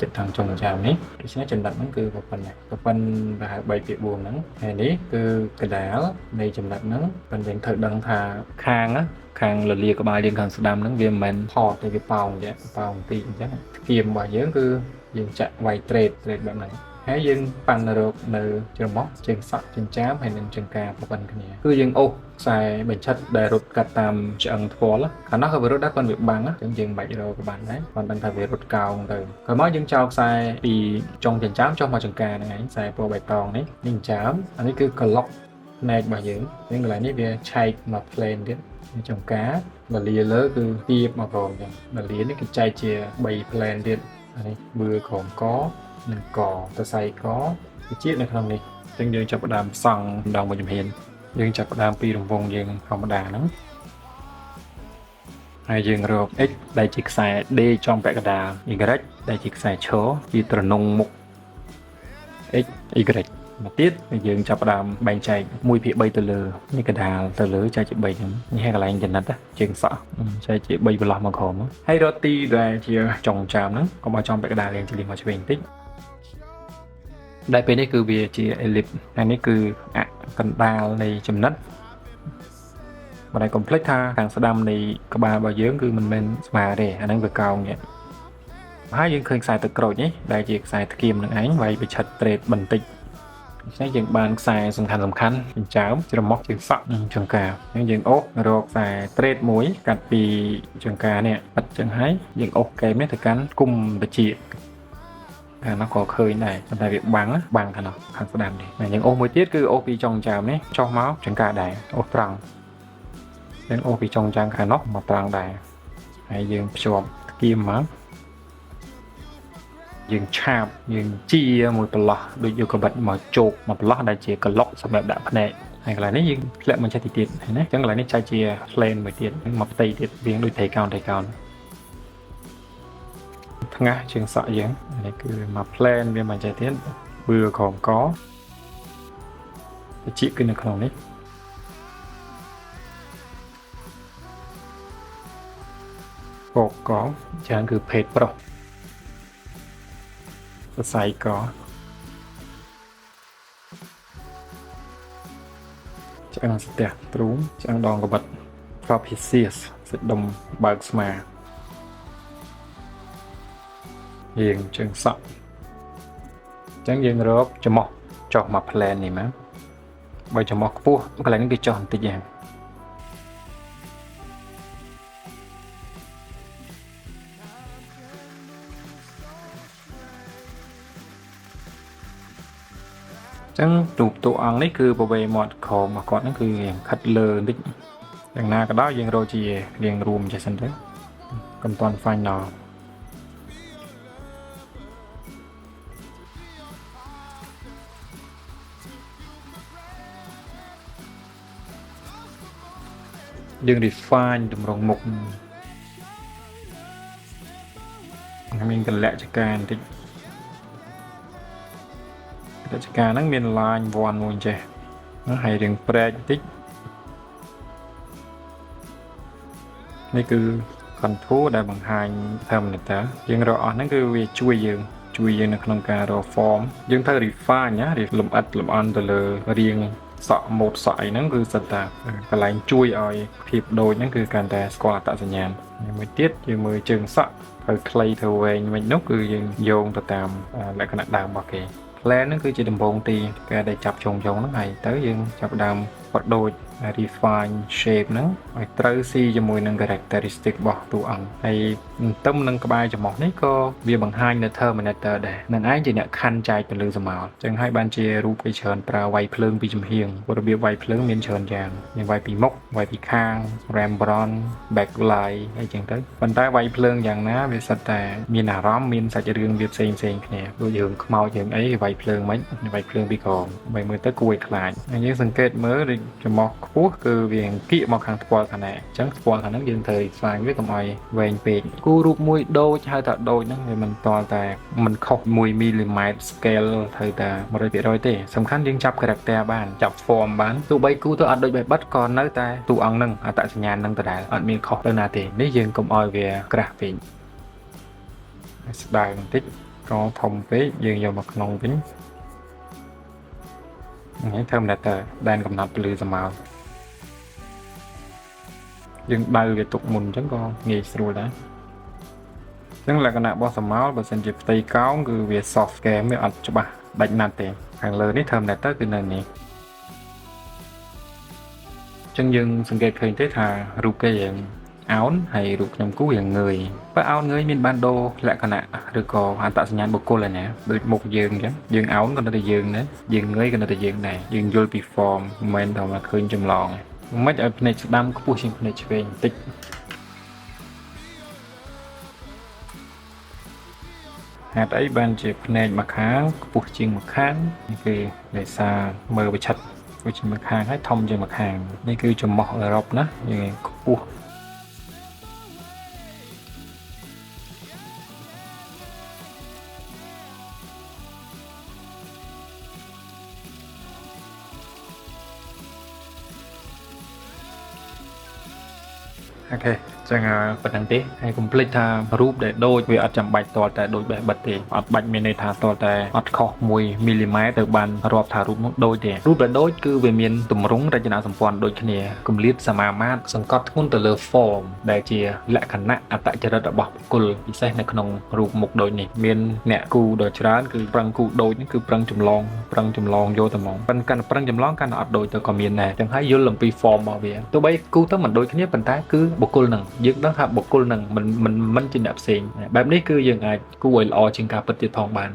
ចិត្តខាងចុងចាមនេះដូច្នេះចំណុចហ្នឹងគឺប៉ុណ្ណេះប្រព័ន្ធប្រហែល3ពី4ហ្នឹងហើយនេះគឺកដាលនៃចំណុចហ្នឹងប៉ុន្តែយើងត្រូវដឹងថាខាងលលាក្បាលយើងខាងស្ដាំហ្នឹងវាមិនមែនផតទេវាប៉ោងទេប៉ោងទីអញ្ចឹងគៀមរបស់យើងគឺយើងចាក់វាយត្រេតបែបហ្នឹងហើយយើងប៉ាន់រកនៅច្រមុះជើងសក់ចិញ្ចាមហើយនឹងចង្ការប្រព័ន្ធគ្នាគឺយើងអូសខ្សែបញ្ឆិតដែលរត់កាត់តាមឆ្អឹងថ្ពាល់កាលនោះក៏វារត់ដែរប៉ុន្តែវាបាំងអញ្ចឹងយើងមិនបាច់រកក៏បានដែរគាត់ដឹងថាវារត់កោងទៅក្រោយមកយើងចោលខ្សែពីចុងចិញ្ចាមចុះមកចង្ការហ្នឹងឯងខ្សែពណ៌បៃតងនេះចិញ្ចាមអានេះគឺក្លុកផ្នែករបស់យើងកន្លែងនេះវាឆែកមក plane ទៀតចង្ការលលាលើគឺទៀបមកផងអញ្ចឹងលលានេះគឺចែកជា3 plane ទៀតអានេះបឿក្រោមកនិងកសរសៃកវាជាតិនៅក្នុងនេះអញ្ចឹងយើងចាប់ផ្ដើមសង់ម្ដងមួយជំហានយើងចាប់ផ្ដើមពីរង្វង់យើងធម្មតាហ្នឹងហើយយើងរក x ដែលជាខ្សែ d ចំពាក់កណ្ដាល y ដែលជាខ្សែឈរជាត្រនងមុខ x y មកទៀតយើងចាប់ផ្ដើមបែងចែក1/3ទៅលើនេះកណ្ដាលទៅលើចែកជា3ហ្នឹងនេះហើយកន្លែងចំណិតជើងសក់ចែកជា3បន្លោះមកក្រោមហើយរកទីដែលជាចុងចាមហ្នឹងកុំឲ្យចំពាក់កណ្ដាលយើងជិះមកឆ្វេងបន្តិចដែលពេលនេះគឺវាជា ellipse ហើយនេះគឺកណ្ដាលនៃចំណិតបើតែកុំភ្លេចថាខាងស្ដាំនៃក្បាលរបស់យើងគឺមិនមែនស្មើទេអាហ្នឹងវាកោងនេះហើយយើងឃើញខ្សែទឹកក្រូចនេះដែលជាខ្សែថ្កៀមនឹងឯងវាយបញ្ឆិតត្រេតបន្តិចដូច្នេះយើងបានខ្សែសំខាន់ចិញ្ចើមច្រមុះជើងសក់ចង្ការអញ្ចឹងយើងអូសរកខ្សែត្រេតមួយកាត់ពីចង្ការនេះបិទចឹងហើយយើងអូសកែមនេះទៅកាន់គុំតិចអានោះក៏ឃើញដែរប៉ុន្តែវាបាំងខាងនោះខាងស្ដាំនេះហើយយើងអូសមួយទៀតគឺអូសពីចុងចាមនេះចុះមកចង្ការដែរអូសត្រង់យើងអូសពីចុងចាមខាងនោះមកត្រង់ដែរហើយយើងភ្ជាប់ថ្កៀមមកយើងឆាបយើងជាមួយប្រឡោះដូចយកកបិតមកជោគមកប្រឡោះដែលជាក្លុកសម្រាប់ដាក់ភ្នែកហើយកន្លែងនេះយើងធ្លាក់មកចិត្តទៀតឃើញណាអញ្ចឹងកន្លែងនេះចែកជា plane មួយទៀតមកផ្ទៃទៀតវាដូចថៃកោណថ្ងាសជើងសក់យើងនេះគឺមក plane វាមកចេះទៀតបឿក្រោមកវិជាគឺនៅក្នុងនេះកច្រើនគឺភេទប្រុសសរសៃកឆ្អឹងស្ទះទ្រូងឆ្អឹងដងកបិត trapezius សាច់ដុំបើកស្មាយើងជើងសក់អញ្ចឹងយើងរកច្រមុះចុះមក plane នេះមកបើច្រមុះខ្ពស់កន្លែងនេះគេចុះបន្តិចយ៉ាងចឹងរូបតួអង្គនេះគឺប្រវេមាត់ក្រោមរបស់គាត់ហ្នឹងគឺរៀងខិតលើបន្តិចយ៉ាងណាក៏ដោយយើងរកជារៀងរួមចេះសិនទៅកុំតាន់ final យើង refine តម្រងមុខមានកលៈចការបន្តិចកិច្ចការហ្នឹងមាន line 1មួយចេះហើយរៀងប្រែកបន្តិចនេះគឺ contour ដែលបង្ហាញ Terminator យើងរកអស់ហ្នឹងគឺវាជួយយើងនៅក្នុងការរក form យើងត្រូវ refine ណាលម្អិតលម្អន់ទៅលើរាងសក់ម៉ូតសក់អីហ្នឹងគឺសិតតាកន្លែងជួយឲ្យភាពដូចហ្នឹងគឺកាន់តែស្គាល់អត្តសញ្ញាណមួយទៀតយើងមើលជើងសក់ត្រូវខ្លីទៅវែងវិញនោះគឺយើងយោងទៅតាមលក្ខណៈដើមរបស់គេplan ហ្នឹងគឺជាដំបូងទីគេដែលចាប់ចុងហ្នឹងហើយទៅយើងចាប់ដើមបត់ដូច refine shape ហ្នឹងឲ្យត្រូវស៊ីជាមួយនឹង characteristic របស់តួអង្គហើយទន្ទឹមនឹងក្បែរច្រមុះនេះក៏វាបង្ហាញនៅ Terminator ដែរនឹងឯងជាអ្នកខណ្ឌចែកទៅលើសមោលអញ្ចឹងហើយបានជារូបគេច្រើនប្រើវាយភ្លើងពីចំហៀងរបៀបវាយភ្លើងមានច្រើនយ៉ាងមានវាយពីមុខវាយពីខាង Rembrandt backlight អីចឹងទៅប៉ុន្តែវាយភ្លើងយ៉ាងណាវាសិតតែមានអារម្មណ៍មានសាច់រឿងវាផ្សេងគ្នាដូចរឿងខ្មោចរឿងអីវាយភ្លើងមិនវាយភ្លើងពីក្រោមបើមើលទៅគួរឲ្យខ្លាចហើយយើងសង្កេតមើលដូចច្រមុះខ្ពស់គឺវាគៀកមកខាងថ្ពាល់ខាងណាអញ្ចឹងថ្ពាល់ខាងហ្នឹងយើងត្រូវស្វែងវាកុំឲ្យវែងពេកគូរូបមួយដូចហៅថាដូចហ្នឹងវាមិនតល់តែមិនខុស1 mm scale ត្រូវតែ 100%ទេសំខាន់យើងចាប់ character បានចាប់ form បានទោះបីគូទៅអត់ដូចបែបបិទក៏នៅតែតួអង្គហ្នឹងអត្តសញ្ញាណហ្នឹងដដែលអត់មានខុសទៅណាទេនេះយើងកុំឲ្យវាក្រាស់ពេកស្ដើងបន្តិច ก็ធំពេកយើងយកមកក្នុងវិញនេះធ្វើមិនតែដែនកំណត់ពលឺស្មើយើងដៅវាទុកមុនអញ្ចឹងក៏ងាយស្រួលដែរអញ្ចឹងលក្ខណៈរបស់ស្រមោលបើសិនជាផ្ទៃកោងគឺវា soft game វាអត់ច្បាស់ដាច់ណាត់ទេខាងលើនេះធ្វើមិនតែគឺនៅនេះអញ្ចឹងយើងសង្កេតឃើញទេថារូបគេយើងអោនហើយរូបខ្ញុំគូយ៉ាងងើយបើអោនងើយមានបានដូរលក្ខណៈឬក៏អត្តសញ្ញាណបុគ្គលឯណាដូចមុខយើងអញ្ចឹងយើងអោនក៏នៅតែយើងដែរយើងងើយក៏នៅតែយើងដែរយើងយល់ពី form មិនមែនតែមកឃើញចម្លងមិនឲ្យភ្នែកស្ដាំខ្ពស់ជាងភ្នែកឆ្វេងបន្តិចហេតុអីបានជាភ្នែកម្ខាងខ្ពស់ជាងម្ខាងនេះគឺដោយសារមើលវិឆិតវាជាម្ខាងហើយធំជាងម្ខាងនេះគឺចំមុះអឺរ៉ុបណាយើងខ្ពស់អូខេចឹងប៉ុណ្្នឹងទេហើយកុំភ្លេចថារូបដែលដូចវាអត់ចាំបាច់តតែដូចបេះបិទទេអត់បាច់មានន័យថាតតែអត់ខុស1មីលីម៉ែត្រទៅបានរាប់ថារូបនោះដូចទេរូបដែលដូចគឺវាមានទម្រង់រចនាសម្ព័ន្ធដូចគ្នាគម្លាតសមាមាត្រសង្កត់ធ្ងន់ទៅលើ form ដែលជាលក្ខណៈអត្តចរិតរបស់បុគ្គលពិសេសនៅក្នុងរូបមុខដូចនេះមានអ្នកគូដ៏ច្រើនគឺប្រឹងគូដូចនេះគឺប្រឹងចម្លងយកតែហ្មងប៉ុន្តែកាន់ប្រឹងចម្លងកាន់តែអត់ដូចទៅក៏មានដែរចឹងហើយយល់អំពី form របស់វាទោះបីគូទៅមិនដូចគ្នាប៉ុន្តែគឺបុគ្គលនឹងយើងដឹងថាបុគ្គលនឹងមិនជាអ្នកផ្សេងបែបនេះគឺយើងអាចគូឲ្យល្អជាងការពិតទៀតផងបាន